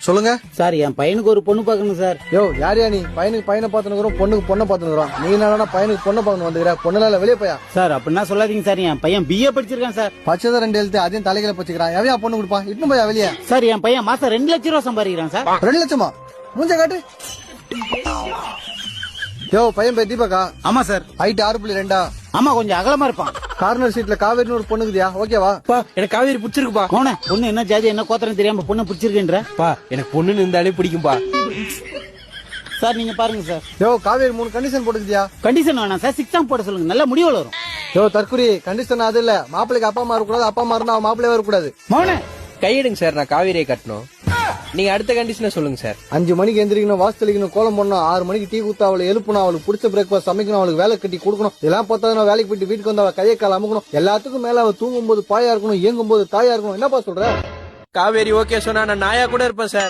சொல்லுங்க சார் என் பையனுக்கு ஒரு பொண்ணு பார்க்கணும் சார். யோ யாரியா நீ? பையனுக்கு பையனை பார்த்துனுக்குறோம், பொண்ணுக்கு பொண்ணை பார்த்துனுக்குறோம். நீ என்னடா பையனுக்கு பொண்ணை பார்க்கணும் வந்துக்கிற? பொண்ணுல வெளியே போயா? சார் அப்படின்னா சொல்லாதீங்க சார், என் பையன் BA படிச்சிருக்கான் சார். பச்சை 2 எழுத்து அதையும் தலைகளை பச்சுக்கிறான். எவையா பொண்ணு கொடுப்பா? இட்னு போயா வெளியே? சார் என் பையன் மாசம் 2 லட்சம் ரூபா சம்பாதிக்கிறான் சார். 2 லட்சமா? மூஞ்ச காட்டு. யோ பையன் பேர் தீபகா? ஆமா சார். ஹைட் 6.2. ஆமா கொஞ்சம் அகலமா இருப்பான். கார்னர் சீட்ல காவேரின்னு ஒரு பொண்ணுக்குதியா? ஓகேவா? எனக்கு காவேரி பிடிச்சிருக்குப்பா. பொண்ணு என்ன ஜாதி என்ன கோத்திரம் தெரியாம பொண்ணு பிடிச்சிருக்குன்ற. எனக்கு பொண்ணுன்னு இருந்தாலே பிடிக்கும்பா. சார் நீங்க பாருங்க சார். யோ காவேரி 3 கண்டிஷன் போட்டுக்குதியா? கண்டிஷன் வேணாம் சார், 6 போட சொல்லுங்க, நல்ல முடிவு வரும். யோ தற்குறி, கண்டிஷன் அது இல்ல. மாப்பிளைக்கு அப்பா அம்மா இருக்கக்கூடாது, அப்பா அம்மா இருந்தா அவன் மாப்பிளையே வரக்கூடாது. கையிடுங்க சார், நான் காவேரியை கட்டணும். நீங்க அடுத்த கண்டிஷனை சொல்லுங்க சார். 5 மணிக்கு எந்திரிக்கணும், வாசல் தெளிக்கணும், கோலம் போடணும், 6 மணிக்கு டீ ஊத்த அவளை எழுப்பணும், அவளுக்கு பிடிச்ச பிரேக்ஃபாஸ்ட் சமைக்கணும், அவளுக்கு வேலை கட்டி கொடுக்கணும். இதெல்லாம் பார்த்தா வேலைக்கு போயிட்டு வீட்டுக்கு வந்து அவ கையை கால அமுக்கணும். எல்லாத்துக்கும் மேல அவ தூங்கும் போது பாயா இருக்கணும், இயங்கும் போது தாயா இருக்கணும். என்னப்பா சொல்ற? காவேரி ஓகே சொன்னா நான் நாயா கூட இருப்பேன் சார்.